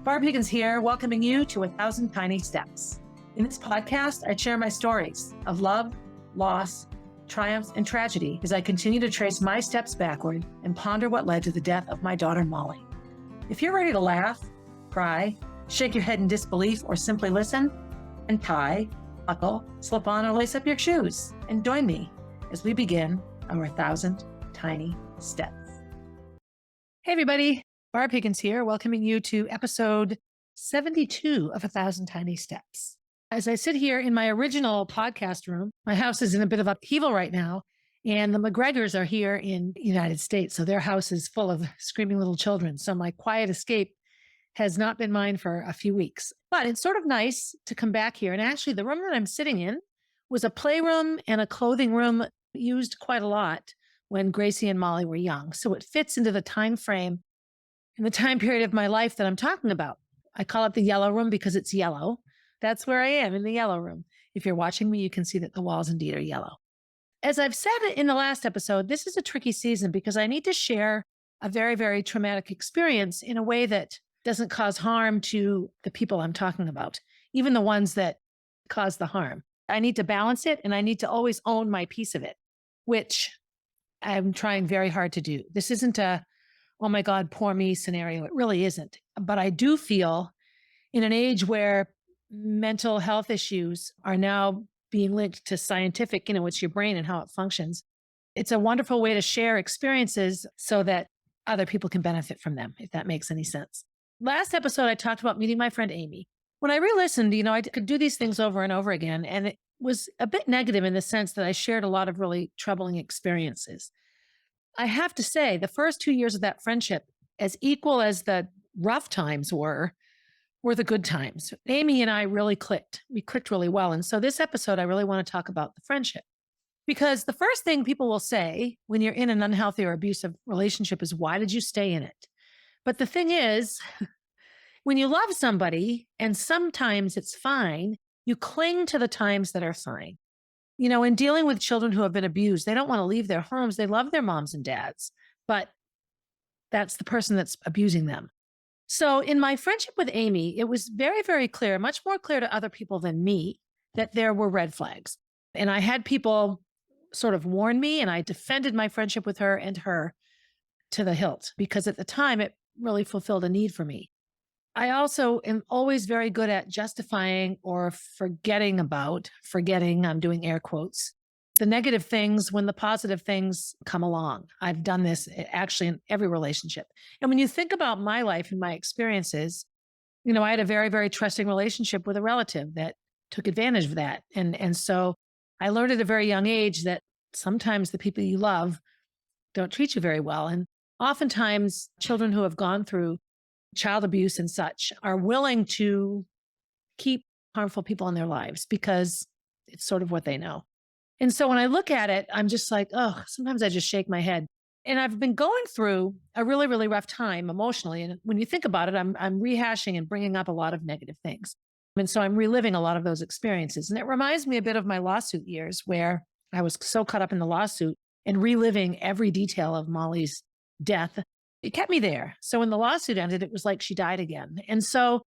Barb Higgins here, welcoming you to 1,000 Tiny Steps. In this podcast, I share my stories of love, loss, triumphs, and tragedy as I continue to trace my steps backward and ponder what led to the death of my daughter, Molly. If you're ready to laugh, cry, shake your head in disbelief, or simply listen, and tie, buckle, slip on, or lace up your shoes, and join me as we begin our 1,000 Tiny Steps. Hey, everybody. Barb Higgins here, welcoming you to episode 72 of 1,000 Tiny Steps. As I sit here in my original podcast room, my house is in a bit of upheaval right now, and the McGregors are here in the United States, so their house is full of screaming little children. So my quiet escape has not been mine for a few weeks. But it's sort of nice to come back here. And actually, the room that I'm sitting in was a playroom and a clothing room used quite a lot when Gracie and Molly were young. So it fits into the time frame in the time period of my life that I'm talking about. I call it the yellow room because it's yellow. That's where I am, in the yellow room. If you're watching me, you can see that the walls indeed are yellow. As I've said in the last episode, this is a tricky season because I need to share a very, very traumatic experience in a way that doesn't cause harm to the people I'm talking about, even the ones that cause the harm. I need to balance it, and I need to always own my piece of it, which I'm trying very hard to do. This isn't a, oh my God, poor me scenario. It really isn't. But I do feel in an age where mental health issues are now being linked to scientific, it's your brain and how it functions. It's a wonderful way to share experiences so that other people can benefit from them, if that makes any sense. Last episode, I talked about meeting my friend Amy. When I re-listened, I could do these things over and over again. And it was a bit negative in the sense that I shared a lot of really troubling experiences. I have to say, the first 2 years of that friendship, as equal as the rough times were the good times. Amy and I really clicked. We clicked really well. And so this episode, I really want to talk about the friendship. Because the first thing people will say when you're in an unhealthy or abusive relationship is, why did you stay in it? But the thing is, when you love somebody, and sometimes it's fine, you cling to the times that are fine. In dealing with children who have been abused, they don't want to leave their homes. They love their moms and dads, but that's the person that's abusing them. So in my friendship with Amy, it was very, very clear, much more clear to other people than me, that there were red flags. And I had people sort of warn me, and I defended my friendship with her and her to the hilt, because at the time it really fulfilled a need for me. I also am always very good at justifying or forgetting, I'm doing air quotes, the negative things when the positive things come along. I've done this actually in every relationship. And when you think about my life and my experiences, I had a very, very trusting relationship with a relative that took advantage of that. And so I learned at a very young age that sometimes the people you love don't treat you very well. And oftentimes children who have gone through child abuse and such are willing to keep harmful people in their lives because it's sort of what they know. And so when I look at it, I'm just like, oh, sometimes I just shake my head. And I've been going through a really, really rough time emotionally. And when you think about it, I'm rehashing and bringing up a lot of negative things. And so I'm reliving a lot of those experiences. And it reminds me a bit of my lawsuit years, where I was so caught up in the lawsuit and reliving every detail of Molly's death. It kept me there. So when the lawsuit ended, it was like she died again. And so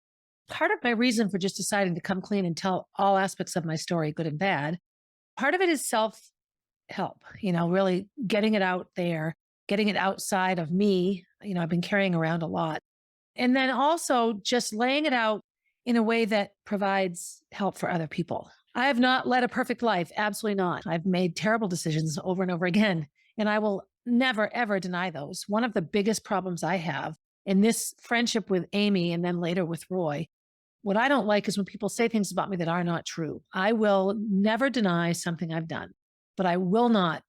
part of my reason for just deciding to come clean and tell all aspects of my story, good and bad, part of it is self-help, really getting it out there, getting it outside of me. I've been carrying around a lot. And then also just laying it out in a way that provides help for other people. I have not led a perfect life. Absolutely not. I've made terrible decisions over and over again, and I will never, ever deny those. One of the biggest problems I have in this friendship with Amy and then later with Roy, what I don't like is when people say things about me that are not true. I will never deny something I've done, but I will not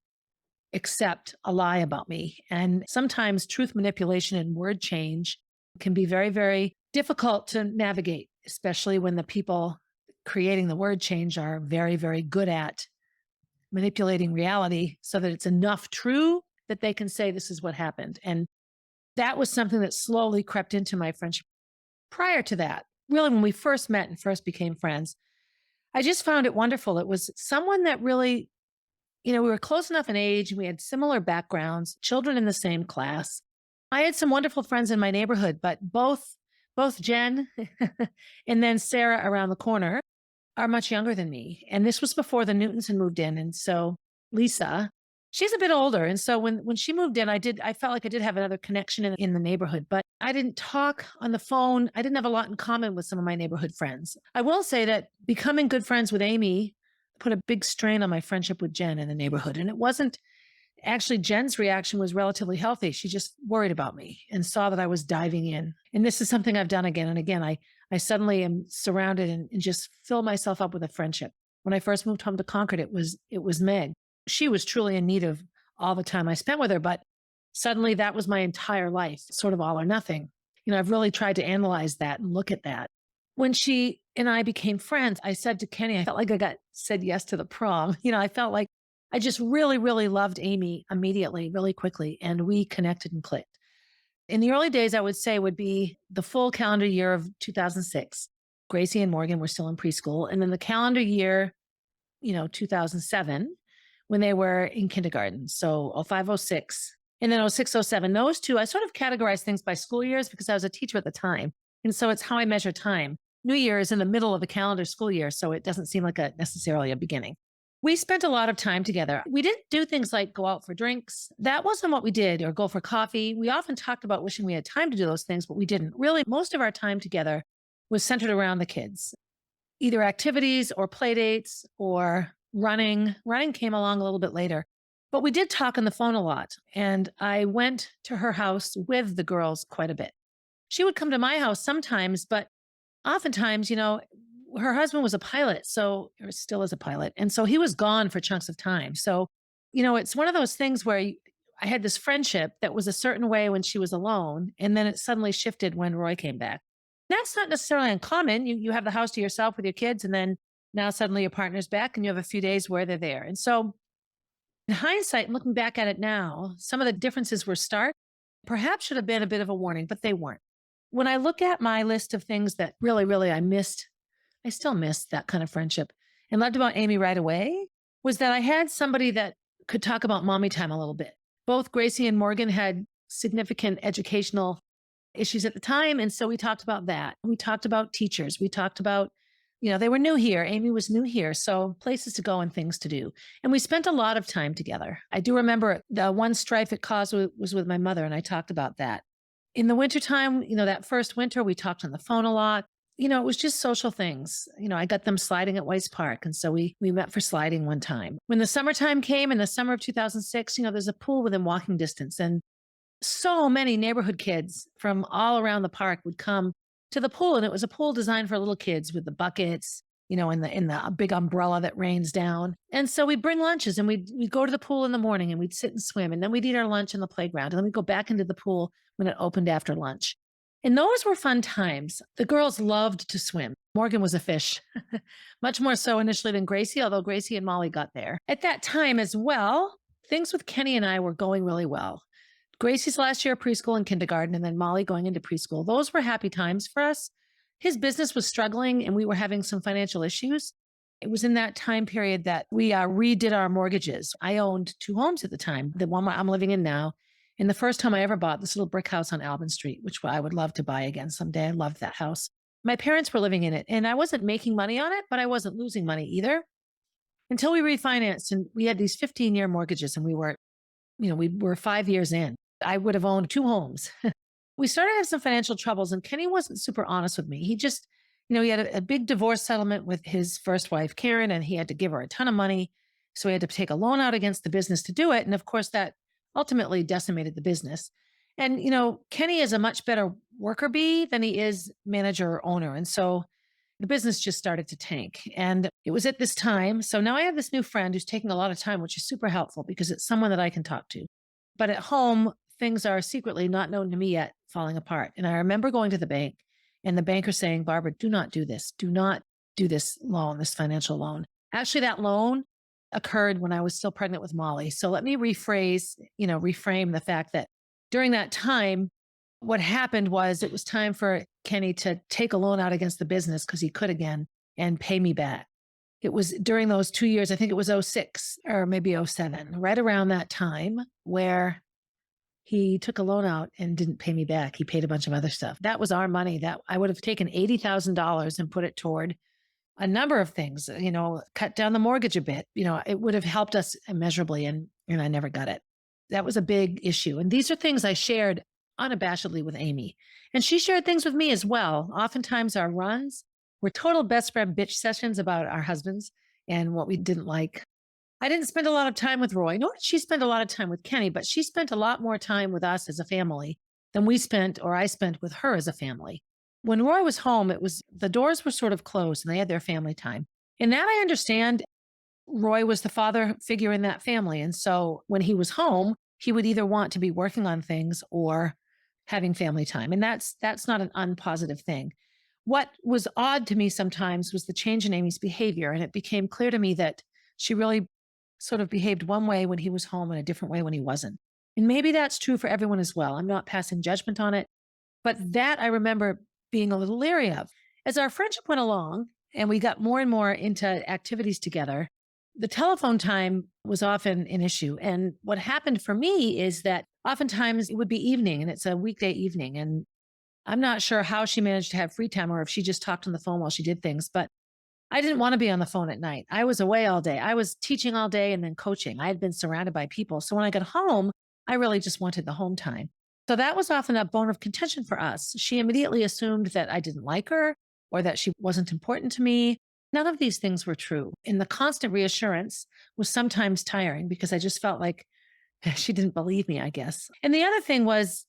accept a lie about me. And sometimes truth manipulation and word change can be very, very difficult to navigate, especially when the people creating the word change are very, very good at manipulating reality so that it's enough true that they can say this is what happened. And that was something that slowly crept into my friendship. Prior to that, really when we first met and first became friends, I just found it wonderful. It was someone that really, we were close enough in age, we had similar backgrounds, children in the same class. I had some wonderful friends in my neighborhood, but both Both Jen and then Sarah around the corner are much younger than me. And this was before the Newtons had moved in. And so Lisa, she's a bit older. And so when she moved in, I felt like I did have another connection in the neighborhood, but I didn't talk on the phone. I didn't have a lot in common with some of my neighborhood friends. I will say that becoming good friends with Amy put a big strain on my friendship with Jen in the neighborhood. And it wasn't actually, Jen's reaction was relatively healthy. She just worried about me and saw that I was diving in. And this is something I've done again and again. I suddenly am surrounded and just fill myself up with a friendship. When I first moved home to Concord, it was Meg. She was truly in need of all the time I spent with her, but suddenly that was my entire life, sort of all or nothing. I've really tried to analyze that and look at that. When she and I became friends, I said to Kenny, I felt like I got said yes to the prom. I felt like I just really, really loved Amy immediately, really quickly, and we connected and clicked. In the early days, I would say would be the full calendar year of 2006. Gracie and Morgan were still in preschool. And then the calendar year, 2007, when they were in kindergarten. So 05, 06, and then 06, 07. Those two, I sort of categorized things by school years because I was a teacher at the time. And so it's how I measure time. New Year is in the middle of the calendar school year, so it doesn't seem like necessarily a beginning. We spent a lot of time together. We didn't do things like go out for drinks. That wasn't what we did, or go for coffee. We often talked about wishing we had time to do those things, but we didn't. Really, most of our time together was centered around the kids, either activities or play dates or running. Running came along a little bit later, but we did talk on the phone a lot. And I went to her house with the girls quite a bit. She would come to my house sometimes, but oftentimes, her husband was a pilot, or still is a pilot. And so he was gone for chunks of time. So, it's one of those things where I had this friendship that was a certain way when she was alone. And then it suddenly shifted when Roy came back. That's not necessarily uncommon. You have the house to yourself with your kids, and then now suddenly your partner's back and you have a few days where they're there. And so in hindsight, and looking back at it now, some of the differences were stark, perhaps should have been a bit of a warning, but they weren't. When I look at my list of things that really, really I still miss that kind of friendship and loved about Amy right away, was that I had somebody that could talk about mommy time a little bit. Both Gracie and Morgan had significant educational issues at the time. And so we talked about that. We talked about teachers. We talked about, they were new here. Amy was new here. So places to go and things to do. And we spent a lot of time together. I do remember the one strife it caused was with my mother, and I talked about that. In the wintertime, that first winter, we talked on the phone a lot. It was just social things. I got them sliding at Weiss Park. And so we met for sliding one time. When the summertime came, in the summer of 2006, there's a pool within walking distance. And so many neighborhood kids from all around the park would come to the pool. And it was a pool designed for little kids with the buckets, in the big umbrella that rains down. And so we'd bring lunches and we'd go to the pool in the morning and we'd sit and swim. And then we'd eat our lunch in the playground. And then we'd go back into the pool when it opened after lunch. And those were fun times. The girls loved to swim. Morgan was a fish, much more so initially than Gracie, although Gracie and Molly got there. At that time as well, things with Kenny and I were going really well. Gracie's last year of preschool and kindergarten, and then Molly going into preschool. Those were happy times for us. His business was struggling and we were having some financial issues. It was in that time period that we redid our mortgages. I owned 2 homes at the time, the one I'm living in now. And the first home I ever bought, this little brick house on Albin Street, which I would love to buy again someday. I loved that house. My parents were living in it and I wasn't making money on it, but I wasn't losing money either until we refinanced. And we had these 15-year mortgages and we were 5 years in. I would have owned 2 homes. We started to have some financial troubles and Kenny wasn't super honest with me. He just, he had a big divorce settlement with his first wife, Karen, and he had to give her a ton of money. So he had to take a loan out against the business to do it. And of course, that ultimately decimated the business. And, Kenny is a much better worker bee than he is manager or owner. And so the business just started to tank. And it was at this time. So now I have this new friend who's taking a lot of time, which is super helpful because it's someone that I can talk to. But at home, things are secretly not known to me yet, falling apart. And I remember going to the bank and the banker saying, Barbara, do not do this. Do not do this loan, this financial loan. Actually, that loan occurred when I was still pregnant with Molly. So let me reframe the fact that during that time, what happened was it was time for Kenny to take a loan out against the business because he could again and pay me back. It was during those 2 years, I think it was 06 or maybe 07, right around that time where he took a loan out and didn't pay me back. He paid a bunch of other stuff. That was our money that I would have taken $80,000 and put it toward a number of things, cut down the mortgage a bit. It would have helped us immeasurably, and I never got it. That was a big issue. And these are things I shared unabashedly with Amy. And she shared things with me as well. Oftentimes our runs were total best friend bitch sessions about our husbands and what we didn't like. I didn't spend a lot of time with Roy, nor did she spend a lot of time with Kenny, but she spent a lot more time with us as a family than we spent or I spent with her as a family. When Roy was home, it was the doors were sort of closed and they had their family time. And that I understand. Roy was the father figure in that family. And so when he was home, he would either want to be working on things or having family time. And that's not an unpositive thing. What was odd to me sometimes was the change in Amy's behavior. And it became clear to me that she really sort of behaved one way when he was home and a different way when he wasn't. And maybe that's true for everyone as well. I'm not passing judgment on it, but that I remember being a little leery of. As our friendship went along and we got more and more into activities together, the telephone time was often an issue. And what happened for me is that oftentimes it would be evening and it's a weekday evening. And I'm not sure how she managed to have free time or if she just talked on the phone while she did things, but I didn't want to be on the phone at night. I was away all day. I was teaching all day and then coaching. I had been surrounded by people. So when I got home, I really just wanted the home time. So that was often a bone of contention for us. She immediately assumed that I didn't like her or that she wasn't important to me. None of these things were true. And the constant reassurance was sometimes tiring because I just felt like she didn't believe me, I guess. And the other thing was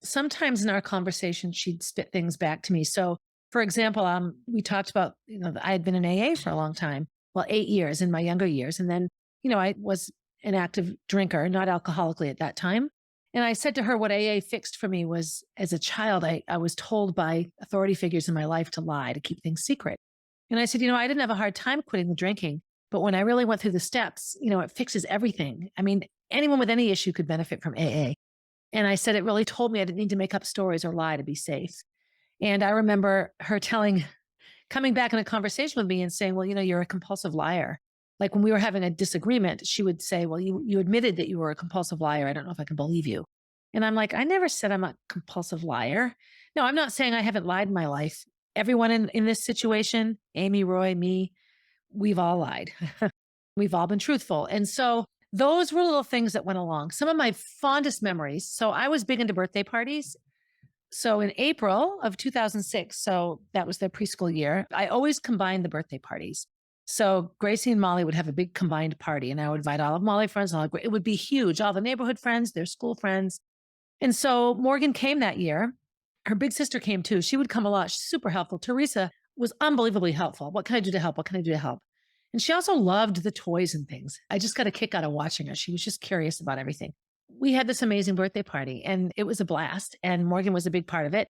sometimes in our conversation, she'd spit things back to me. So, for example, we talked about, I had been in AA for a long time, well, 8 years in my younger years. And then, I was an active drinker, not alcoholically at that time. And I said to her, what AA fixed for me was as a child, I was told by authority figures in my life to lie, to keep things secret. And I said, I didn't have a hard time quitting the drinking, but when I really went through the steps, it fixes everything. I mean, anyone with any issue could benefit from AA. And I said, it really told me I didn't need to make up stories or lie to be safe. And I remember her coming back in a conversation with me and saying, well, you're a compulsive liar. Like when we were having a disagreement, she would say, well, you admitted that you were a compulsive liar. I don't know if I can believe you. And I'm like, I never said I'm a compulsive liar. No, I'm not saying I haven't lied in my life. Everyone in this situation, Amy, Roy, me, we've all lied. We've all been truthful. And so those were little things that went along. Some of my fondest memories. So I was big into birthday parties. So in April of 2006, so that was their preschool year, I always combined the birthday parties. So Gracie and Molly would have a big combined party and I would invite all of Molly's friends. It would be huge, all the neighborhood friends, their school friends. And so Morgan came that year. Her big sister came too. She would come a lot. She's super helpful. Teresa was unbelievably helpful. What can I do to help? What can I do to help? And she also loved the toys and things. I just got a kick out of watching her. She was just curious about everything. We had this amazing birthday party and it was a blast. And Morgan was a big part of it.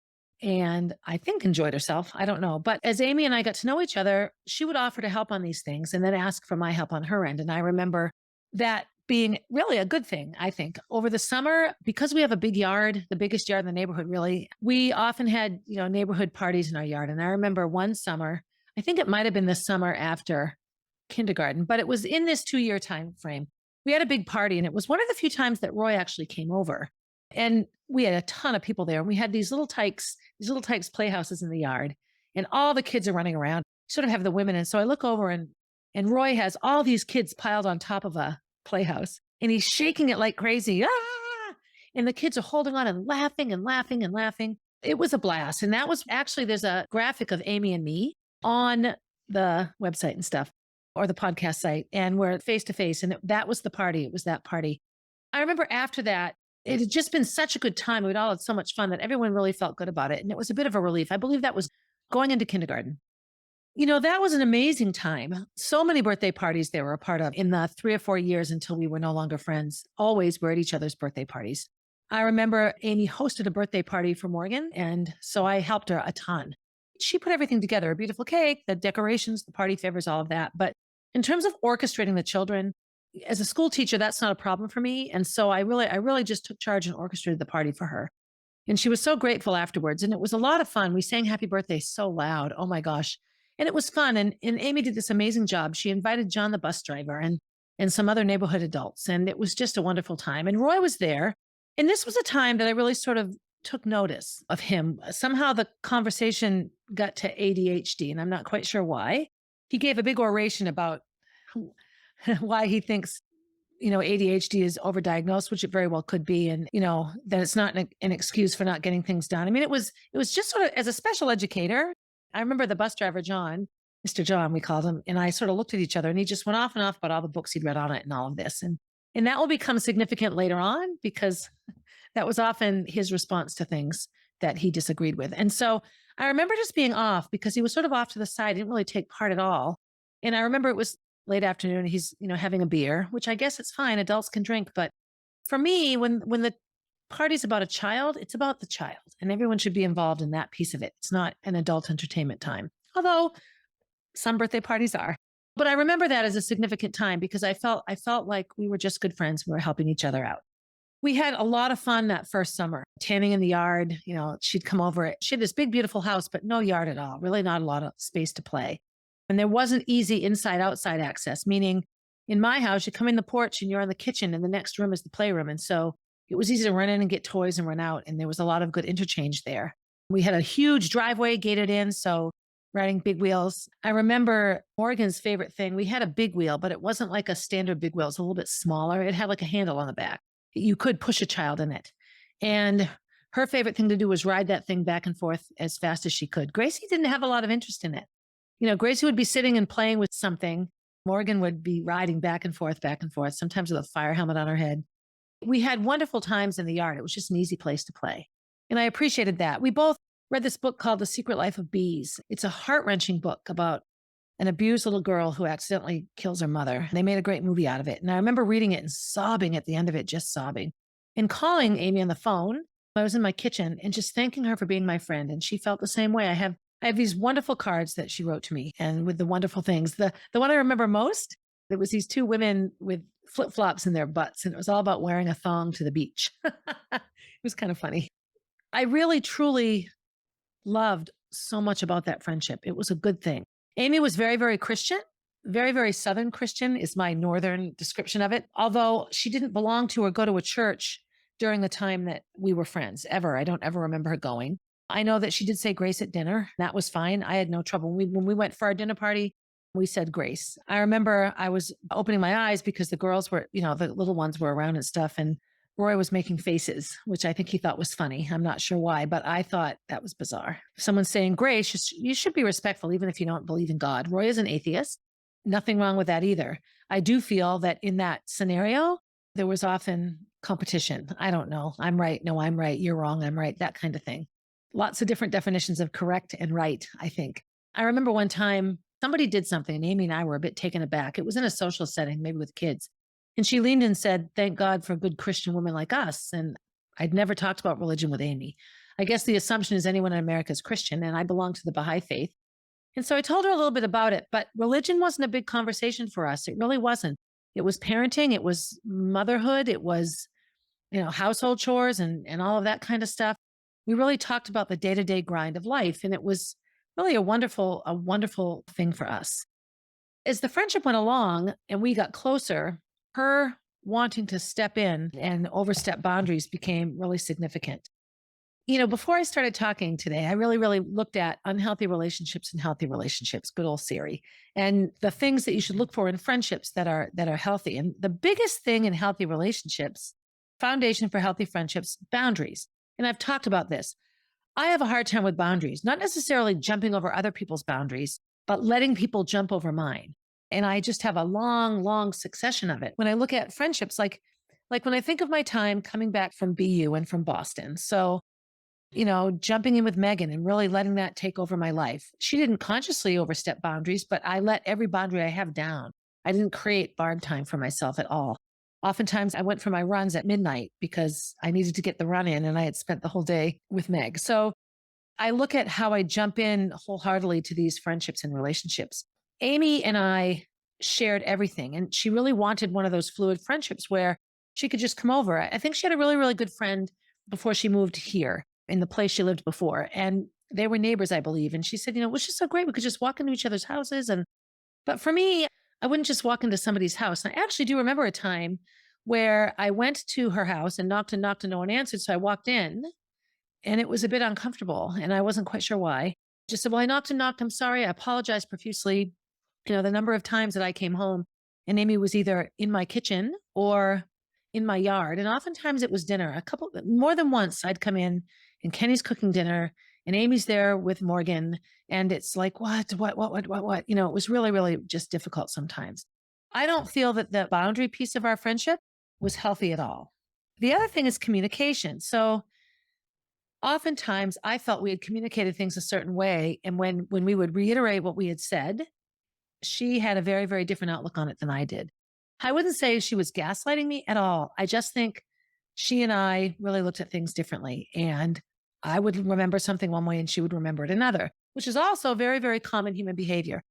And I think enjoyed herself. I don't know. But as Amy and I got to know each other, she would offer to help on these things and then ask for my help on her end. And I remember that being really a good thing, I think. Over the summer, because we have a big yard, the biggest yard in the neighborhood, really, we often had, neighborhood parties in our yard. And I remember one summer, I think it might have been the summer after kindergarten, but it was in this 2-year time frame. We had a big party and it was one of the few times that Roy actually came over. And we had a ton of people there. And we had these little tykes playhouses in the yard. And all the kids are running around, sort of have the women. And so I look over and Roy has all these kids piled on top of a playhouse and he's shaking it like crazy. Ah! And the kids are holding on and laughing and laughing and laughing. It was a blast. And that was actually, there's a graphic of Amy and me on the website and stuff or the podcast site. And we're face to face. And that was the party. It was that party. I remember after that, it had just been such a good time. We'd all had so much fun that everyone really felt good about it. And it was a bit of a relief. I believe that was going into kindergarten. That was an amazing time. So many birthday parties they were a part of in the 3 or 4 years until we were no longer friends. Always were at each other's birthday parties. I remember Amy hosted a birthday party for Morgan. And so I helped her a ton. She put everything together, a beautiful cake, the decorations, the party favors, all of that. But in terms of orchestrating the children, as a school teacher, that's not a problem for me. And so I really just took charge and orchestrated the party for her. And she was so grateful afterwards. And it was a lot of fun. We sang happy birthday so loud. Oh my gosh. And it was fun. And Amy did this amazing job. She invited John, the bus driver, and some other neighborhood adults. And it was just a wonderful time. And Roy was there. And this was a time that I really sort of took notice of him. Somehow the conversation got to ADHD, and I'm not quite sure why. He gave a big oration about why he thinks, ADHD is overdiagnosed, which it very well could be. And, that it's not an excuse for not getting things done. I mean, it was just sort of as a special educator. I remember the bus driver, John, Mr. John, we called him, and I sort of looked at each other and he just went off and off about all the books he'd read on it and all of this. And that will become significant later on because that was often his response to things that he disagreed with. And so I remember just being off because he was sort of off to the side, didn't really take part at all. And I remember it was late afternoon, he's, having a beer, which I guess it's fine, adults can drink. But for me, when the party's about a child, it's about the child and everyone should be involved in that piece of it. It's not an adult entertainment time. Although some birthday parties are. But I remember that as a significant time because I felt like we were just good friends. We were helping each other out. We had a lot of fun that first summer, tanning in the yard. She'd come over. She had this big, beautiful house, but no yard at all, really not a lot of space to play. And there wasn't easy inside outside access, meaning in my house, you come in the porch and you're in the kitchen and the next room is the playroom. And so it was easy to run in and get toys and run out. And there was a lot of good interchange there. We had a huge driveway gated in. So riding big wheels. I remember Morgan's favorite thing. We had a big wheel, but it wasn't like a standard big wheel. It was a little bit smaller. It had like a handle on the back. You could push a child in it. And her favorite thing to do was ride that thing back and forth as fast as she could. Gracie didn't have a lot of interest in it. Gracie would be sitting and playing with something. Morgan would be riding back and forth, sometimes with a fire helmet on her head. We had wonderful times in the yard. It was just an easy place to play. And I appreciated that. We both read this book called The Secret Life of Bees. It's a heart-wrenching book about an abused little girl who accidentally kills her mother. They made a great movie out of it. And I remember reading it and sobbing at the end of it, just sobbing. And calling Amy on the phone. I was in my kitchen and just thanking her for being my friend. And she felt the same way. I have these wonderful cards that she wrote to me and with the wonderful things. The one I remember most, there was these two women with flip-flops in their butts. And it was all about wearing a thong to the beach. It was kind of funny. I really, truly loved so much about that friendship. It was a good thing. Amy was very, very Christian, very, very Southern Christian is my Northern description of it. Although she didn't belong to or go to a church during the time that we were friends ever. I don't ever remember her going. I know that she did say grace at dinner. That was fine. I had no trouble. When we went for our dinner party, we said grace. I remember I was opening my eyes because the girls were, the little ones were around and stuff. And Roy was making faces, which I think he thought was funny. I'm not sure why, but I thought that was bizarre. If someone's saying grace, you should be respectful, even if you don't believe in God. Roy is an atheist. Nothing wrong with that either. I do feel that in that scenario, there was often competition. I don't know. I'm right. No, I'm right. You're wrong. I'm right. That kind of thing. Lots of different definitions of correct and right, I think. I remember one time somebody did something and Amy and I were a bit taken aback. It was in a social setting, maybe with kids. And she leaned and said, thank God for good Christian women like us. And I'd never talked about religion with Amy. I guess the assumption is anyone in America is Christian, and I belong to the Baha'i faith. And so I told her a little bit about it, but religion wasn't a big conversation for us. It really wasn't. It was parenting. It was motherhood. It was, household chores and all of that kind of stuff. We really talked about the day-to-day grind of life. And it was really a wonderful thing for us. As the friendship went along and we got closer, her wanting to step in and overstep boundaries became really significant. Before I started talking today, I really, really looked at unhealthy relationships and healthy relationships, good old Siri, and the things that you should look for in friendships that are healthy. And the biggest thing in healthy relationships, foundation for healthy friendships, boundaries. And I've talked about this. I have a hard time with boundaries, not necessarily jumping over other people's boundaries, but letting people jump over mine. And I just have a long succession of it. When I look at friendships, like when I think of my time coming back from BU and from Boston. So, jumping in with Megan and really letting that take over my life. She didn't consciously overstep boundaries, but I let every boundary I have down. I didn't create barn time for myself at all. Oftentimes I went for my runs at midnight because I needed to get the run in and I had spent the whole day with Meg. So I look at how I jump in wholeheartedly to these friendships and relationships. Amy and I shared everything, and she really wanted one of those fluid friendships where she could just come over. I think she had a really, really good friend before she moved here in the place she lived before. And they were neighbors, I believe. And she said, it was just so great. We could just walk into each other's houses. But for me, I wouldn't just walk into somebody's house. And I actually do remember a time where I went to her house and knocked and no one answered. So I walked in and it was a bit uncomfortable and I wasn't quite sure why. Just said, well, I knocked and knocked. I'm sorry. I apologize profusely. The number of times that I came home and Amy was either in my kitchen or in my yard. And oftentimes it was dinner. More than once, I'd come in and Kenny's cooking dinner and Amy's there with Morgan. And it's like, what? It was really, really just difficult sometimes. I don't feel that the boundary piece of our friendship was healthy at all. The other thing is communication. So oftentimes I felt we had communicated things a certain way. And when we would reiterate what we had said, she had a very, very different outlook on it than I did. I wouldn't say she was gaslighting me at all. I just think she and I really looked at things differently. And I would remember something one way and she would remember it another, which is also very, very common human behavior.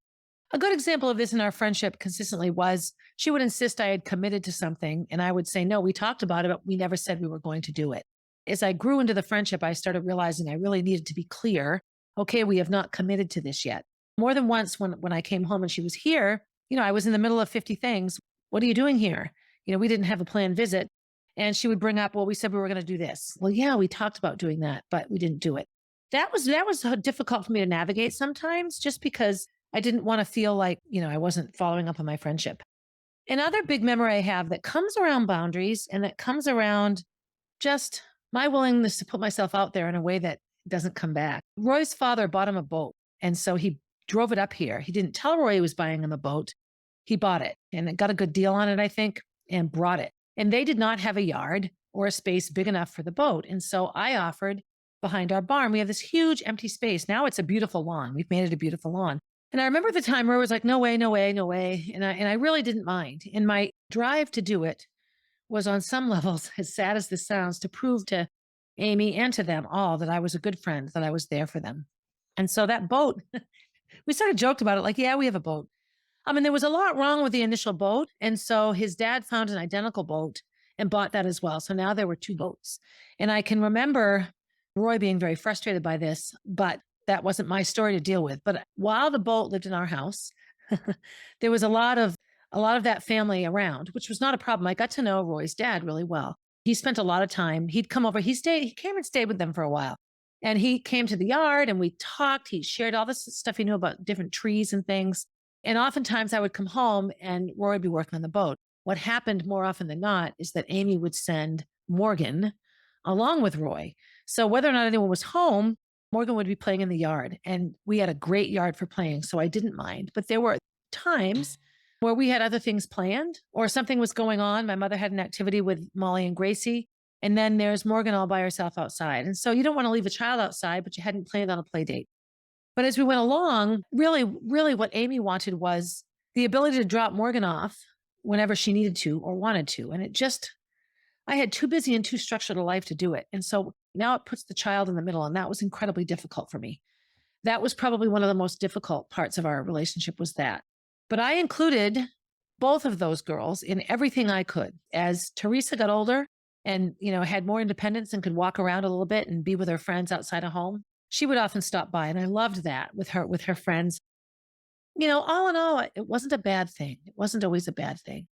A good example of this in our friendship consistently was she would insist I had committed to something. And I would say, no, we talked about it, but we never said we were going to do it. As I grew into the friendship, I started realizing I really needed to be clear. Okay, we have not committed to this yet. More than once when I came home and she was here, I was in the middle of 50 things. What are you doing here? We didn't have a planned visit. And she would bring up, well, we said we were going to do this. Well, yeah, we talked about doing that, but we didn't do it. That was difficult for me to navigate sometimes just because I didn't want to feel like, I wasn't following up on my friendship. Another big memory I have that comes around boundaries and that comes around just my willingness to put myself out there in a way that doesn't come back. Roy's father bought him a boat. And so he drove it up here. He didn't tell Roy he was buying him a boat. He bought it and got a good deal on it, I think, and brought it. And they did not have a yard or a space big enough for the boat. And so I offered behind our barn, we have this huge empty space. Now it's a beautiful lawn. We've made it a beautiful lawn. And I remember the time Roy was like, no way, no way, no way. And I really didn't mind. And my drive to do it was on some levels, as sad as this sounds, to prove to Amy and to them all that I was a good friend, that I was there for them. And so that boat, we sort of joked about it like, yeah, we have a boat. There was a lot wrong with the initial boat. And so his dad found an identical boat and bought that as well. So now there were two boats. And I can remember Roy being very frustrated by this, but that wasn't my story to deal with. But while the boat lived in our house, there was a lot of that family around, which was not a problem. I got to know Roy's dad really well. He spent a lot of time. He'd come over. He came and stayed with them for a while. And he came to the yard and we talked. He shared all this stuff he knew about different trees and things. And oftentimes I would come home and Roy would be working on the boat. What happened more often than not is that Amy would send Morgan along with Roy. So whether or not anyone was home, Morgan would be playing in the yard. And we had a great yard for playing, so I didn't mind. But there were times where we had other things planned or something was going on. My mother had an activity with Molly and Gracie. And then there's Morgan all by herself outside. And so you don't want to leave a child outside, but you hadn't planned on a play date. But as we went along, really, really what Amy wanted was the ability to drop Morgan off whenever she needed to or wanted to. And I had too busy and too structured a life to do it. And so now it puts the child in the middle. And that was incredibly difficult for me. That was probably one of the most difficult parts of our relationship was that. But I included both of those girls in everything I could. As Teresa got older and, had more independence and could walk around a little bit and be with her friends outside of home, she would often stop by. And I loved that with her friends. All in all, it wasn't a bad thing. It wasn't always a bad thing.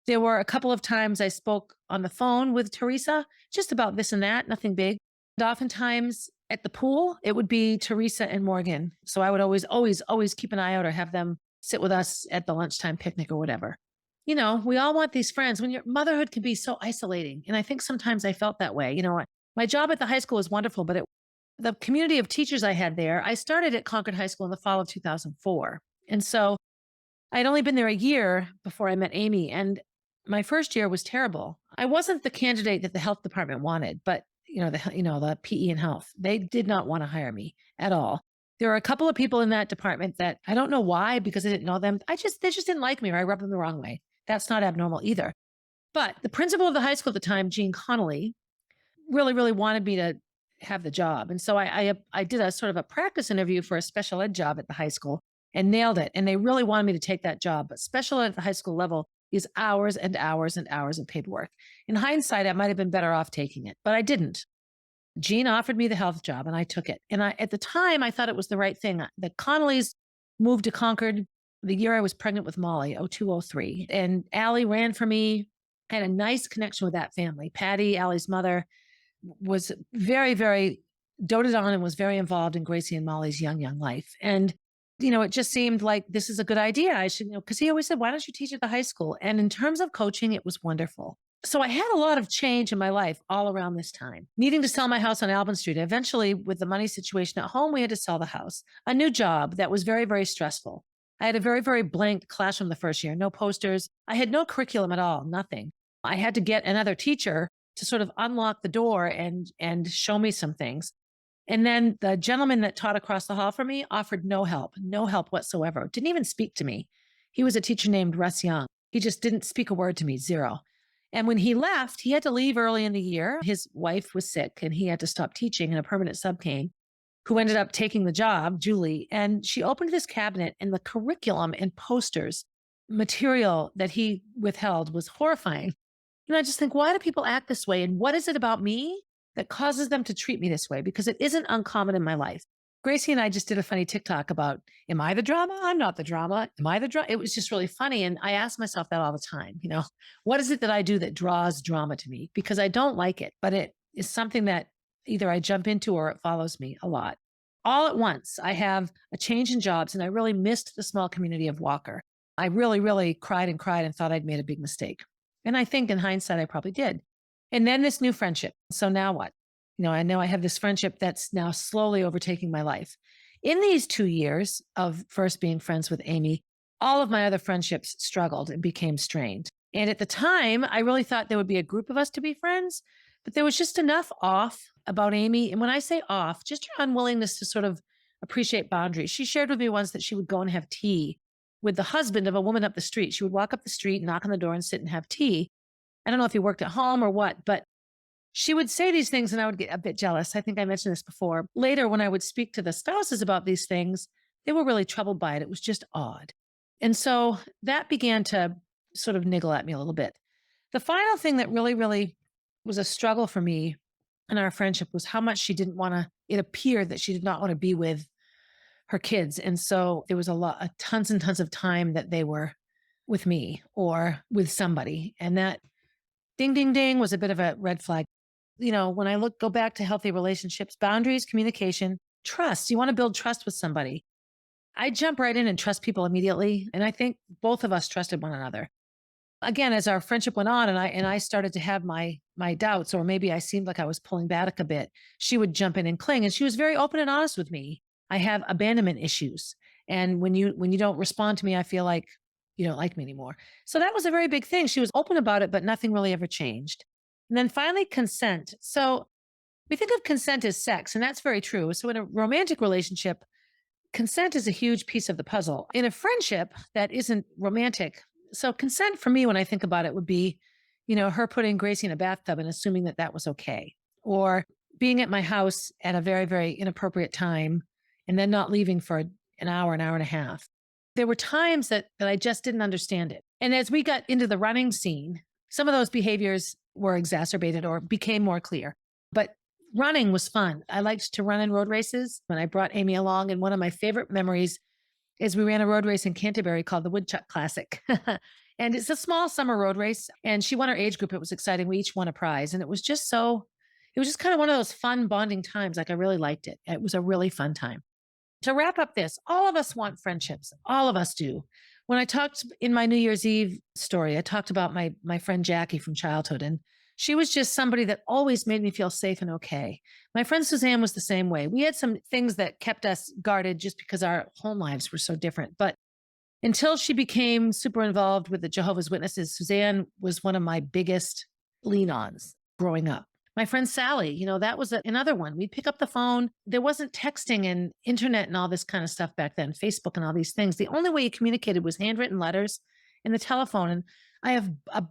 There were a couple of times I spoke on the phone with Teresa, just about this and that, nothing big. And oftentimes at the pool, it would be Teresa and Morgan. So I would always, always, always keep an eye out or have them sit with us at the lunchtime picnic or whatever. We all want these friends. When your motherhood can be so isolating. And I think sometimes I felt that way. My job at the high school was wonderful, but the community of teachers I had there, I started at Concord High School in the fall of 2004. And so I'd only been there a year before I met Amy. And my first year was terrible. I wasn't the candidate that the health department wanted, but the PE and health, they did not want to hire me at all. There were a couple of people in that department that I don't know why, because I didn't know them. They just didn't like me or I rubbed them the wrong way. That's not abnormal either. But the principal of the high school at the time, Jean Connolly, really, really wanted me to have the job. And so I did a sort of a practice interview for a special ed job at the high school and nailed it. And they really wanted me to take that job. But special ed at the high school level is hours and hours and hours of paperwork. In hindsight, I might have been better off taking it, but I didn't. Jean offered me the health job and I took it. And at the time, I thought it was the right thing. The Connollys moved to Concord the year I was pregnant with Molly, 0203. And Allie ran for me I had a nice connection with that family. Patty, Allie's mother, was very, very doted on and was very involved in Gracie and Molly's young life. And, it just seemed like this is a good idea. I should, because he always said, why don't you teach at the high school? And in terms of coaching, it was wonderful. So I had a lot of change in my life all around this time, needing to sell my house on Albin Street. Eventually, with the money situation at home, we had to sell the house. A new job that was very, very stressful. I had a very, very blank classroom the first year, no posters. I had no curriculum at all, nothing. I had to get another teacher to sort of unlock the door and show me some things. And then the gentleman that taught across the hall from me offered no help whatsoever. Didn't even speak to me. He was a teacher named Russ Young. He just didn't speak a word to me, zero. And when he left, he had to leave early in the year. His wife was sick and he had to stop teaching, and a permanent sub came who ended up taking the job, Julie. And she opened this cabinet, and the curriculum and posters material that he withheld was horrifying. And I just think, why do people act this way? And what is it about me that causes them to treat me this way? Because it isn't uncommon in my life. Gracie and I just did a funny TikTok about, am I the drama? I'm not the drama. Am I the drama? It was just really funny. And I ask myself that all the time, what is it that I do that draws drama to me? Because I don't like it, but it is something that either I jump into or it follows me a lot. All at once, I have a change in jobs, and I really missed the small community of Walker. I really, really cried and thought I'd made a big mistake. And I think in hindsight, I probably did. And then this new friendship. So now what? I know I have this friendship that's now slowly overtaking my life. In these 2 years of first being friends with Amy, all of my other friendships struggled and became strained. And at the time, I really thought there would be a group of us to be friends, but there was just enough off about Amy. And when I say off, just her unwillingness to sort of appreciate boundaries. She shared with me once that she would go and have tea with the husband of a woman up the street. She would walk up the street, knock on the door, and sit and have tea. I don't know if he worked at home or what, but she would say these things and I would get a bit jealous. I think I mentioned this before. Later, when I would speak to the spouses about these things, they were really troubled by it. It was just odd. And so that began to sort of niggle at me a little bit. The final thing that really, really was a struggle for me in our friendship was how much she didn't want to, it appeared that she did not want to be with her kids. And so there was tons and tons of time that they were with me or with somebody. And that ding, ding, ding was a bit of a red flag. When I go back to healthy relationships, boundaries, communication, trust, you want to build trust with somebody. I jump right in and trust people immediately. And I think both of us trusted one another. Again, as our friendship went on and I started to have my doubts, or maybe I seemed like I was pulling back a bit, she would jump in and cling. And she was very open and honest with me. I have abandonment issues. And when you don't respond to me, I feel like you don't like me anymore. So that was a very big thing. She was open about it, but nothing really ever changed. And then finally, consent. So we think of consent as sex, and that's very true. So in a romantic relationship, consent is a huge piece of the puzzle. In a friendship that isn't romantic, so consent for me, when I think about it, would be, her putting Gracie in a bathtub and assuming that that was okay, or being at my house at a very, very inappropriate time and then not leaving for an hour and a half. There were times that I just didn't understand it. And as we got into the running scene, some of those behaviors were exacerbated or became more clear. But running was fun. I liked to run in road races when I brought Amy along. And one of my favorite memories is we ran a road race in Canterbury called the Woodchuck Classic. And it's a small summer road race. And she won her age group. It was exciting. We each won a prize. And it was just kind of one of those fun bonding times. Like I really liked it. It was a really fun time. To wrap up this, all of us want friendships. All of us do. When I talked in my New Year's Eve story, I talked about my friend Jackie from childhood, and she was just somebody that always made me feel safe and okay. My friend Suzanne was the same way. We had some things that kept us guarded just because our home lives were so different. But until she became super involved with the Jehovah's Witnesses, Suzanne was one of my biggest lean-ons growing up. My friend Sally, that was another one. We'd pick up the phone. There wasn't texting and internet and all this kind of stuff back then, Facebook and all these things. The only way you communicated was handwritten letters and the telephone. And I have a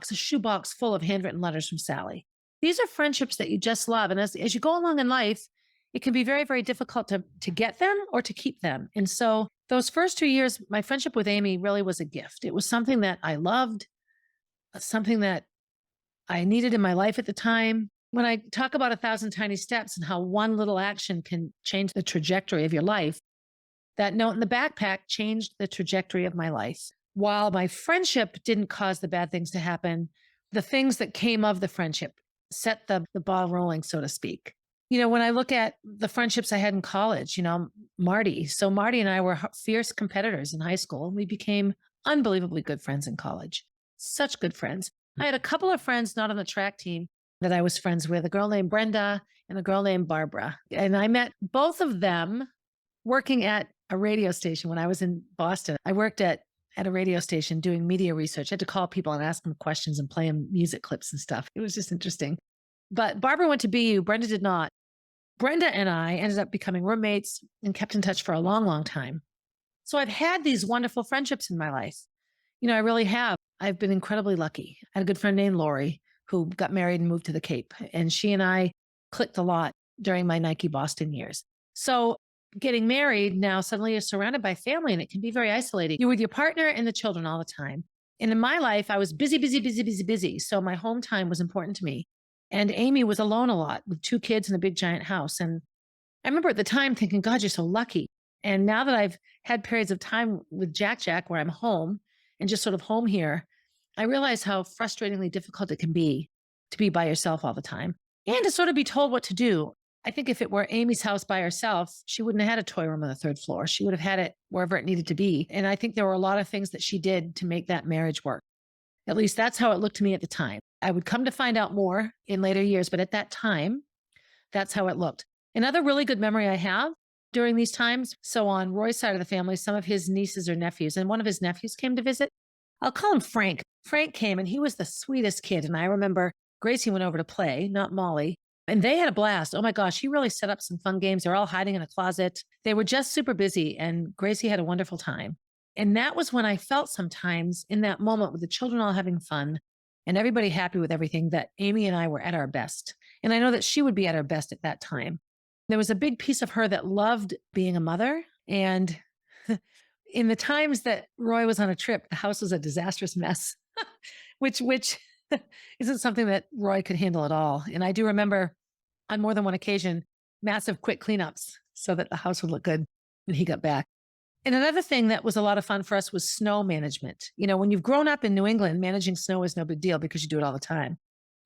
shoebox full of handwritten letters from Sally. These are friendships that you just love. And as you go along in life, it can be very, very difficult to get them or to keep them. And so those first 2 years, my friendship with Amy really was a gift. It was something that I loved, something that I needed in my life at the time. When I talk about 1,000 tiny steps and how one little action can change the trajectory of your life, that note in the backpack changed the trajectory of my life. While my friendship didn't cause the bad things to happen, the things that came of the friendship set the ball rolling, so to speak. When I look at the friendships I had in college, Marty. So Marty and I were fierce competitors in high school. We became unbelievably good friends in college. Such good friends. I had a couple of friends not on the track team that I was friends with, a girl named Brenda and a girl named Barbara. And I met both of them working at a radio station when I was in Boston. I worked at a radio station doing media research. I had to call people and ask them questions and play them music clips and stuff. It was just interesting. But Barbara went to BU, Brenda did not. Brenda and I ended up becoming roommates and kept in touch for a long, long time. So I've had these wonderful friendships in my life. I really have. I've been incredibly lucky. I had a good friend named Lori who got married and moved to the Cape. And she and I clicked a lot during my Nike Boston years. So getting married now, suddenly you're surrounded by family and it can be very isolating. You're with your partner and the children all the time. And in my life, I was busy, busy, busy, busy, busy. So my home time was important to me. And Amy was alone a lot with 2 kids in a big giant house. And I remember at the time thinking, God, you're so lucky. And now that I've had periods of time with Jack where I'm home and just sort of home here, I realize how frustratingly difficult it can be to be by yourself all the time and to sort of be told what to do. I think if it were Amy's house by herself, she wouldn't have had a toy room on the 3rd floor. She would have had it wherever it needed to be. And I think there were a lot of things that she did to make that marriage work. At least that's how it looked to me at the time. I would come to find out more in later years, but at that time, that's how it looked. Another really good memory I have during these times, so on Roy's side of the family, some of his nieces or nephews, and one of his nephews came to visit. I'll call him Frank. Frank came and he was the sweetest kid. And I remember Gracie went over to play, not Molly. And they had a blast. Oh my gosh, he really set up some fun games. They're all hiding in a closet. They were just super busy and Gracie had a wonderful time. And that was when I felt sometimes in that moment with the children all having fun and everybody happy with everything that Amy and I were at our best. And I know that she would be at her best at that time. There was a big piece of her that loved being a mother. And in the times that Roy was on a trip, the house was a disastrous mess, which isn't something that Roy could handle at all. And I do remember on more than one occasion, massive quick cleanups so that the house would look good when he got back. And another thing that was a lot of fun for us was snow management. When you've grown up in New England, managing snow is no big deal because you do it all the time.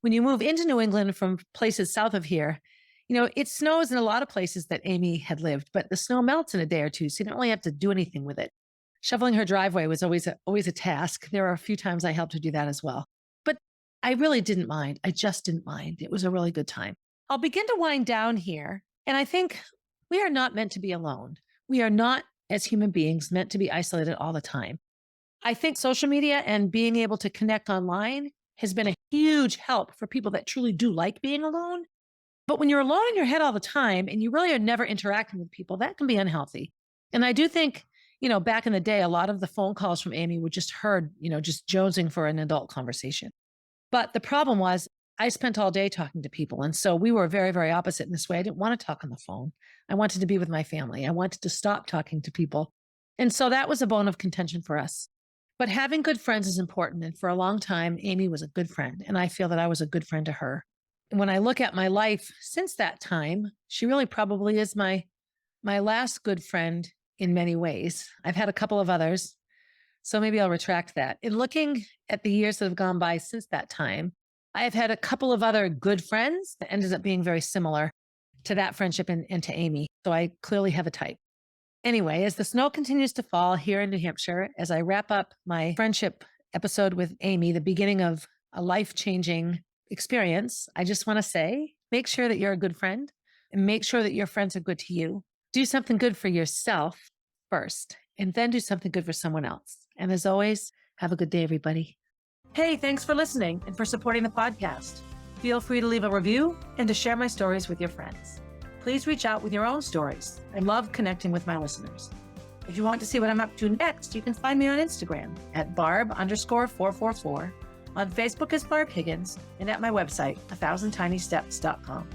When you move into New England from places south of here, it snows in a lot of places that Amy had lived, but the snow melts in a day or two, so you don't really have to do anything with it. Shoveling her driveway was always a task. There were a few times I helped her do that as well. But I really didn't mind. I just didn't mind. It was a really good time. I'll begin to wind down here. And I think we are not meant to be alone. We are not, as human beings, meant to be isolated all the time. I think social media and being able to connect online has been a huge help for people that truly do like being alone. But when you're alone in your head all the time and you really are never interacting with people, that can be unhealthy. And I do think, back in the day, a lot of the phone calls from Amy were just heard, just jonesing for an adult conversation. But the problem was I spent all day talking to people. And so we were very, very opposite in this way. I didn't want to talk on the phone. I wanted to be with my family. I wanted to stop talking to people. And so that was a bone of contention for us. But having good friends is important. And for a long time, Amy was a good friend. And I feel that I was a good friend to her. And when I look at my life since that time, she really probably is my last good friend in many ways. I've had a couple of others, so maybe I'll retract that. In looking at the years that have gone by since that time, I have had a couple of other good friends that ended up being very similar to that friendship and to Amy. So I clearly have a type. Anyway, as the snow continues to fall here in New Hampshire, as I wrap up my friendship episode with Amy, the beginning of a life-changing experience, I just want to say, make sure that you're a good friend and make sure that your friends are good to you. Do something good for yourself first, and then do something good for someone else. And as always, have a good day, everybody. Hey, thanks for listening and for supporting the podcast. Feel free to leave a review and to share my stories with your friends. Please reach out with your own stories. I love connecting with my listeners. If you want to see what I'm up to next, you can find me on Instagram at barb_444, on Facebook as Barb Higgins, and at my website, 1000tinysteps.com.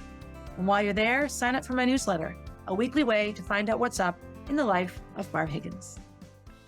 And while you're there, sign up for my newsletter, a weekly way to find out what's up in the life of Barb Higgins.